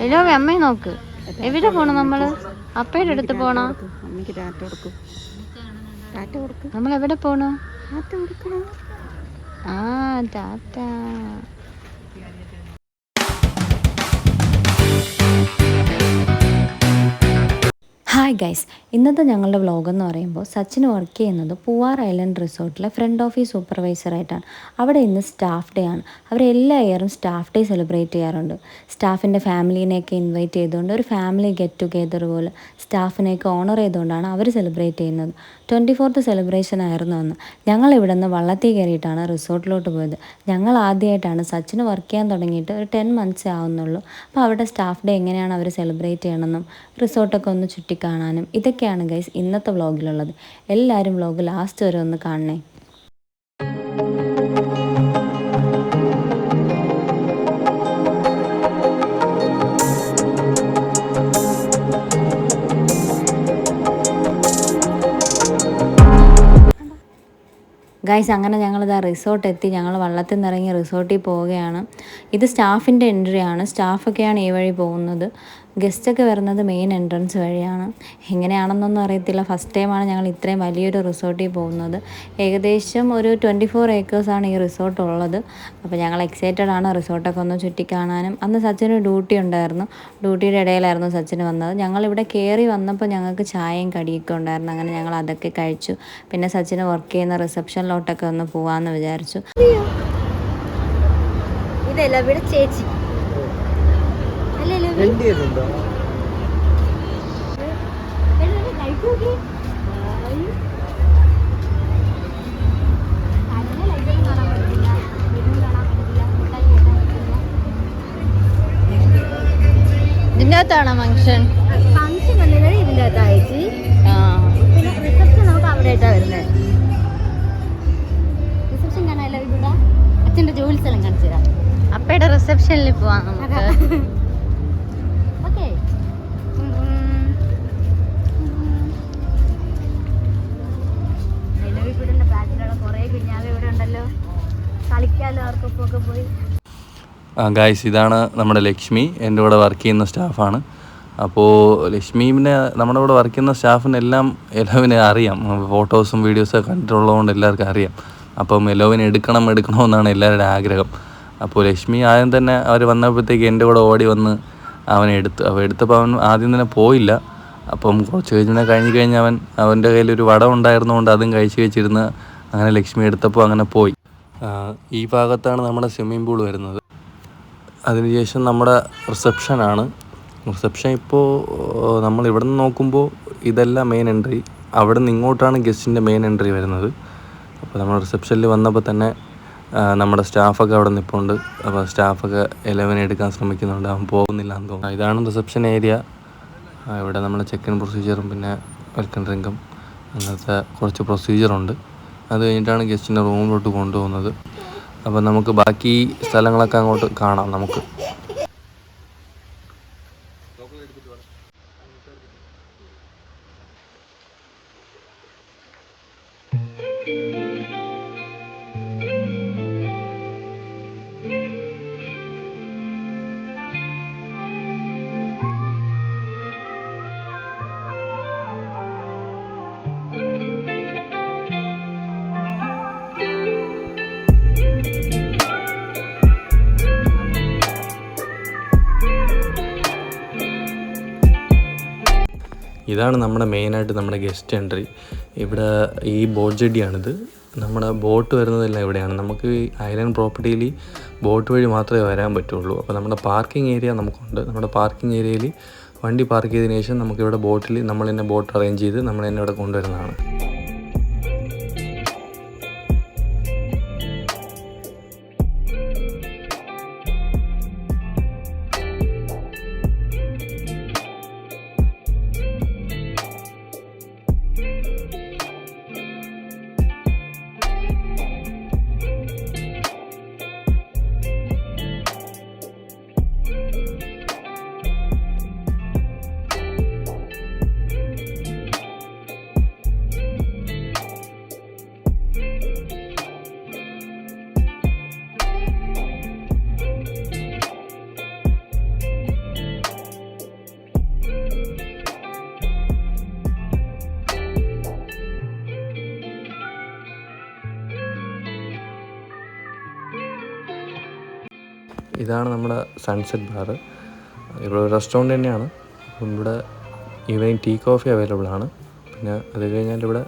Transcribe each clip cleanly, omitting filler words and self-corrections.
എല്ലോ അമ്മയെ നോക്ക്. എവിടെ പോണം നമ്മള്? അപ്പയുടെ അടുത്ത് പോണോ? നമ്മൾ എവിടെ പോണോ? ആ ടാറ്റ. ഹായ് ഗൈസ്, ഇന്നത്തെ ഞങ്ങളുടെ വ്ളോഗെന്ന് പറയുമ്പോൾ സച്ചിൻ വർക്ക് ചെയ്യുന്നത് പൂവാർ ഐലൻഡ് റിസോർട്ടിലെ ഫ്രണ്ട് ഓഫീസ് സൂപ്പർവൈസറായിട്ടാണ്. അവിടെ ഇന്ന് സ്റ്റാഫ് ഡേ ആണ്. അവരെല്ലാ ഇയറും സ്റ്റാഫ് ഡേ സെലിബ്രേറ്റ് ചെയ്യാറുണ്ട്. സ്റ്റാഫിൻ്റെ ഫാമിലീനെയൊക്കെ ഇൻവൈറ്റ് ചെയ്തുകൊണ്ട് ഒരു ഫാമിലി ഗെറ്റ് ടുഗെദർ പോലെ സ്റ്റാഫിനെയൊക്കെ ഓണർ ചെയ്തുകൊണ്ടാണ് അവർ സെലിബ്രേറ്റ് ചെയ്യുന്നത്. 24th സെലിബ്രേഷൻ ആയിരുന്നു അന്ന്. ഞങ്ങൾ ഇവിടെ നിന്ന് വള്ളത്തിൽ കയറിയിട്ടാണ് റിസോർട്ടിലോട്ട് പോയത്. ഞങ്ങൾ ആദ്യമായിട്ടാണ് സച്ചിന് വർക്ക് ചെയ്യാൻ തുടങ്ങിയിട്ട് ഒരു 10 months ആവുന്നുള്ളൂ. അപ്പോൾ അവിടെ സ്റ്റാഫ് ഡേ എങ്ങനെയാണ് അവർ സെലിബ്രേറ്റ് ചെയ്യണമെന്നും റിസോർട്ടൊക്കെ ഒന്ന് ചുറ്റിക്കാണാനും ഇതൊക്കെയാണ് ഗൈസ് ഇന്നത്തെ വ്ളോഗിലുള്ളത്. എല്ലാവരും വ്ളോഗ് ലാസ്റ്റ് വരെ ഒന്ന് കാണണേ. ഗൈസ് അങ്ങനെ ഞങ്ങളിതാ റിസോർട്ട് എത്തി. ഞങ്ങൾ വള്ളത്തിൽ നിന്ന് ഇറങ്ങി റിസോർട്ടിൽ പോവുകയാണ്. ഇത് സ്റ്റാഫിൻ്റെ എൻട്രി ആണ്. സ്റ്റാഫൊക്കെയാണ് ഈ വഴി പോകുന്നത്. ഗസ്റ്റൊക്കെ വരുന്നത് മെയിൻ എൻട്രൻസ് വഴിയാണ്. എങ്ങനെയാണെന്നൊന്നും അറിയത്തില്ല. ഫസ്റ്റ് ടൈമാണ് ഞങ്ങൾ ഇത്രയും വലിയൊരു റിസോർട്ടിൽ പോകുന്നത്. ഏകദേശം ഒരു 24 acres ഈ റിസോർട്ട് ഉള്ളത്. അപ്പോൾ ഞങ്ങൾ എക്സൈറ്റഡ് ആണ് റിസോർട്ടൊക്കെ ഒന്ന് ചുറ്റിക്കാണാനും. അന്ന് സച്ചിന് ഡ്യൂട്ടി ഉണ്ടായിരുന്നു. ഡ്യൂട്ടിയുടെ ഇടയിലായിരുന്നു സച്ചിന് വന്നത്. ഞങ്ങളിവിടെ കയറി വന്നപ്പോൾ ഞങ്ങൾക്ക് ചായയും കടിയൊക്കെ ഉണ്ടായിരുന്നു. അങ്ങനെ ഞങ്ങൾ അതൊക്കെ കഴിച്ചു. പിന്നെ സച്ചിന് വർക്ക് ചെയ്യുന്ന റിസപ്ഷനിലോട്ടൊക്കെ ഒന്ന് പോകാമെന്ന് വിചാരിച്ചു. ഇതല്ല ഇവിടെ ചേച്ചി ഇതിൻ്റെ അകത്താണോ ഫംഗ്ഷൻ? ഫംഗ്ഷൻ വന്നത് ഇതിൻ്റെ അകത്താ ചേച്ചി. പിന്നെ റിസപ്ഷൻ നമുക്ക് അവിടെ ആയിട്ടാണ് വരുന്നത്. റിസപ്ഷൻ കാണാമല്ലോ. ഇവിടെ അച്ഛൻ്റെ ജോലി സ്ഥലം കാണിച്ചു തരാം. അപ്പയുടെ റിസപ്ഷനിൽ പോവാം നമുക്ക്. ഓക്കെ, നിലവിൽക്കൂടെ ബാച്ചിലുള്ള കുറേ കുഞ്ഞാവ് ഇവിടെ ഉണ്ടല്ലോ. കളിക്കാലോ അവർക്കൊപ്പം ഒക്കെ പോയി. ഗായ്സ്, ഇതാണ് നമ്മുടെ ലക്ഷ്മി, എൻ്റെ കൂടെ വർക്ക് ചെയ്യുന്ന സ്റ്റാഫാണ്. അപ്പോൾ ലക്ഷ്മീനെ നമ്മുടെ കൂടെ വർക്ക് ചെയ്യുന്ന സ്റ്റാഫിനെല്ലാം എലോവിനെ അറിയാം. ഫോട്ടോസും വീഡിയോസൊക്കെ കണ്ടിട്ടുള്ളതുകൊണ്ട് എല്ലാവർക്കും അറിയാം. അപ്പം എലോവിനെ എടുക്കണമെന്നാണ് എല്ലാവരുടെ ആഗ്രഹം. അപ്പോൾ ലക്ഷ്മി ആദ്യം തന്നെ അവർ വന്നപ്പോഴത്തേക്ക് എൻ്റെ കൂടെ ഓടി വന്ന് അവനെ എടുത്തു. എടുത്തപ്പോൾ അവൻ ആദ്യം തന്നെ പോയില്ല. അപ്പം കുറച്ച് കഴിഞ്ഞ് അവൻ്റെ കയ്യിലൊരു വടം ഉണ്ടായിരുന്നതുകൊണ്ട് അതും കഴിച്ചിരുന്ന് അങ്ങനെ ലക്ഷ്മി എടുത്തപ്പോൾ അങ്ങനെ പോയി. ഈ ഭാഗത്താണ് നമ്മുടെ സ്വിമ്മിംഗ് പൂൾ വരുന്നത്. അതിനുശേഷം നമ്മുടെ റിസപ്ഷനാണ്. റിസപ്ഷൻ ഇപ്പോൾ നമ്മൾ ഇവിടെ നിന്ന് നോക്കുമ്പോൾ ഇതല്ല മെയിൻ എൻട്രി. അവിടെ നിന്ന് ഇങ്ങോട്ടാണ് ഗസ്റ്റിൻ്റെ മെയിൻ എൻട്രി വരുന്നത്. അപ്പോൾ നമ്മൾ റിസപ്ഷനിൽ വന്നപ്പോൾ തന്നെ നമ്മുടെ സ്റ്റാഫൊക്കെ അവിടെ നിൽപ്പുണ്ട്. അപ്പോൾ സ്റ്റാഫൊക്കെ എലവനെ എടുക്കാൻ ശ്രമിക്കുന്നുണ്ട്. അവൻ പോകുന്നില്ല എന്ന് തോന്നുന്നു. ഇതാണ് റിസപ്ഷൻ ഏരിയ. ഇവിടെ നമ്മൾ ചെക്ക് ഇൻ പ്രൊസീജിയറും പിന്നെ വെൽക്കം ഡ്രിങ്കും അങ്ങനത്തെ കുറച്ച് പ്രൊസീജിയറുണ്ട്. അത് കഴിഞ്ഞിട്ടാണ് ഗസ്റ്റിൻ്റെ റൂമിലോട്ട് കൊണ്ടുപോകുന്നത്. അപ്പോൾ നമുക്ക് ബാക്കി സ്ഥലങ്ങളൊക്കെ അങ്ങോട്ട് കാണാം. നമുക്ക് ഇതാണ് നമ്മുടെ മെയിനായിട്ട് നമ്മുടെ ഗസ്റ്റ് എൻട്രി. ഇവിടെ ഈ ബോട്ട് ജെട്ടിയാണിത്. നമ്മുടെ ബോട്ട് വരുന്നതെല്ലാം ഇവിടെയാണ്. നമുക്ക് ഈ ഐലൻഡ് പ്രോപ്പർട്ടിയിൽ ബോട്ട് വഴി മാത്രമേ വരാൻ പറ്റുള്ളൂ. അപ്പോൾ നമ്മുടെ പാർക്കിംഗ് ഏരിയ നമുക്കുണ്ട്. നമ്മുടെ പാർക്കിംഗ് ഏരിയയിൽ വണ്ടി പാർക്ക് ചെയ്തതിന് ശേഷം നമുക്കിവിടെ ബോട്ടിൽ നമ്മൾ തന്നെ ബോട്ട് അറേഞ്ച് ചെയ്ത് നമ്മൾ തന്നെ ഇവിടെ കൊണ്ടുവരുന്നതാണ്. ഇതാണ് നമ്മുടെ സൺസെറ്റ് ബാർ. ഇവിടെ റെസ്റ്റോറൻറ്റ് തന്നെയാണ്. ഇവിടെ ഈവനിങ് ടീ കോഫി അവൈലബിൾ ആണ്. പിന്നെ അത് കഴിഞ്ഞാൽ ഇവിടെ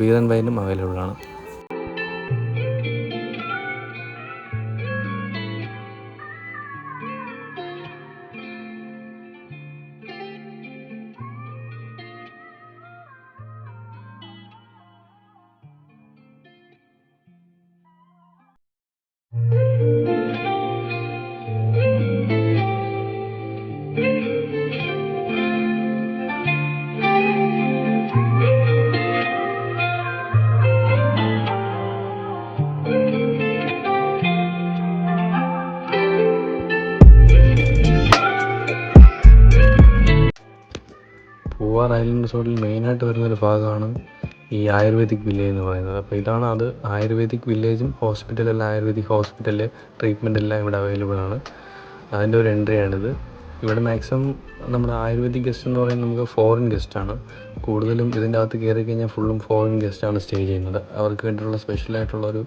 ബിയർ ആൻഡ് വൈനും അവൈലബിൾ ആണ്. പൂവാർ ഐലൻഡ് റിസോർട്ടിൽ മെയിനായിട്ട് വരുന്നൊരു ഭാഗമാണ് ഈ ആയുർവേദിക് വില്ലേജ് എന്ന് പറയുന്നത്. അപ്പോൾ ഇതാണ് അത്. ആയുർവേദിക് വില്ലേജും ഹോസ്പിറ്റലെല്ലാം, ആയുർവേദിക് ഹോസ്പിറ്റൽ ട്രീറ്റ്മെൻ്റ് എല്ലാം ഇവിടെ അവൈലബിൾ ആണ്. അതിൻ്റെ ഒരു എൻട്രിയാണിത്. ഇവിടെ മാക്സിമം നമ്മുടെ ആയുർവേദിക് ഗസ്റ്റ് എന്ന് പറയുന്നത് നമുക്ക് ഫോറിൻ ഗസ്റ്റാണ് കൂടുതലും. ഇതിൻ്റെ അകത്ത് കയറി കഴിഞ്ഞാൽ ഫുള്ളും ഫോറിൻ ഗസ്റ്റാണ് സ്റ്റേ ചെയ്യുന്നത്. അവർക്ക് വേണ്ടിയിട്ടുള്ള സ്പെഷ്യലായിട്ടുള്ളൊരു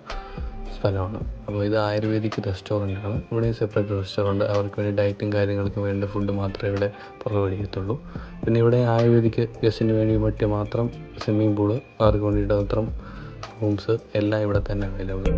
സ്ഥലമാണ്. അപ്പോൾ ഇത് ആയുർവേദിക് റെസ്റ്റോറൻ്റാണ്. ഇവിടെ സെപ്പറേറ്റ് റെസ്റ്റോറൻറ്റ്. അവർക്ക് വേണ്ടി ഡയറ്റും കാര്യങ്ങൾക്കും വേണ്ട ഫുഡ് മാത്രമേ ഇവിടെ പ്രൊവൈഡ് ചെയ്യത്തുള്ളൂ. പിന്നെ ഇവിടെ ആയുർവേദിക് ഗസ്റ്റിന് വേണ്ടി പറ്റിയ മാത്രം സ്വിമ്മിംഗ് പൂള്, അവർക്ക് വേണ്ടിയിട്ട് മാത്രം റൂംസ് എല്ലാം ഇവിടെ തന്നെ അവൈലബിൾ.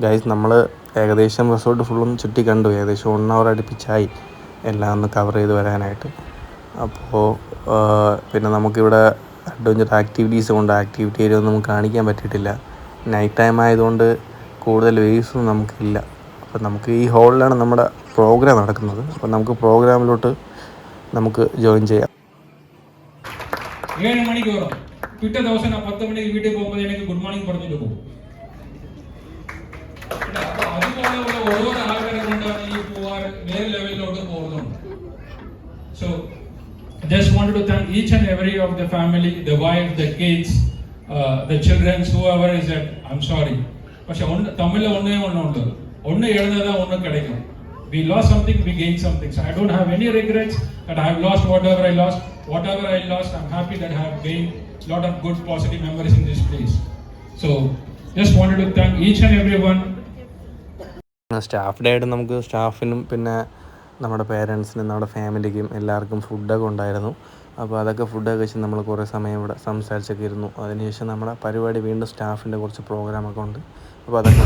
ഗൈസ്, നമ്മൾ ഏകദേശം റിസോർട്ട് ഫുള്ളും ചുറ്റി കണ്ടു. ഏകദേശം 1 hour അടുപ്പിച്ചായി എല്ലാം ഒന്ന് കവർ ചെയ്ത് വരാനായിട്ട്. അപ്പോൾ പിന്നെ നമുക്കിവിടെ അഡ്വഞ്ചർ ആക്ടിവിറ്റീസ് കൊണ്ട് ആക്ടിവിറ്റി ഏരിയ ഒന്നും നമുക്ക് കാണിക്കാൻ പറ്റിയിട്ടില്ല. നൈറ്റ് ടൈം ആയതുകൊണ്ട് കൂടുതൽ വേവ്സൊന്നും നമുക്കില്ല. അപ്പോൾ നമുക്ക് ഈ ഹോളിലാണ് നമ്മുടെ പ്രോഗ്രാം നടക്കുന്നത്. അപ്പോൾ നമുക്ക് പ്രോഗ്രാമിലോട്ട് നമുക്ക് ജോയിൻ ചെയ്യാം. 7 മണിക്ക് വരും. പിറ്റേ ദിവസം ഞാൻ 10 മണിക്ക് വീട്ടിൽ പോകുമ്പോൾ എനിക്ക് ഗുഡ് മോർണിംഗ് പറഞ്ഞിട്ട് പോകും. അതുപോലെയുള്ള ഓരോ ആൾക്കാരെ കൊണ്ടാണ് ഈ പൂവാർ വേറെ ലെവലിലോട്ട് പോകുന്നത്. So just wanted to thank each and every of the family, the wife, the kids, the children, whoever is that. I'm sorry. പക്ഷെ തമ്മിൽ ഒന്ന് എഴുന്നതാ ഒന്ന് கிடைக்கும். We lost something, we gained something. So I don't have any regrets that I have lost whatever I lost. Whatever I lost, I'm happy that I have gained lot of good positive memories in this place. So just wanted to thank each and everyone. Staff day ആയിട്ട് നമുക്ക് സ്റ്റാഫിനും പിന്നെ നമ്മുടെ പേരൻസിനും നമ്മുടെ ഫാമിലിക്കും എല്ലാവർക്കും ഫുഡൊക്കെ ഉണ്ടായിരുന്നു. അപ്പോൾ അതൊക്കെ ഫുഡൊക്കെ കഴിച്ച് നമ്മൾ കുറേ സമയം ഇവിടെ സംസാരിച്ചൊക്കെ ഇരുന്നു. അതിനുശേഷം നമ്മുടെ പരിപാടി വീണ്ടും സ്റ്റാഫിൻ്റെ കുറച്ച് പ്രോഗ്രാമൊക്കെ ഉണ്ട്. അപ്പോൾ അതൊക്കെ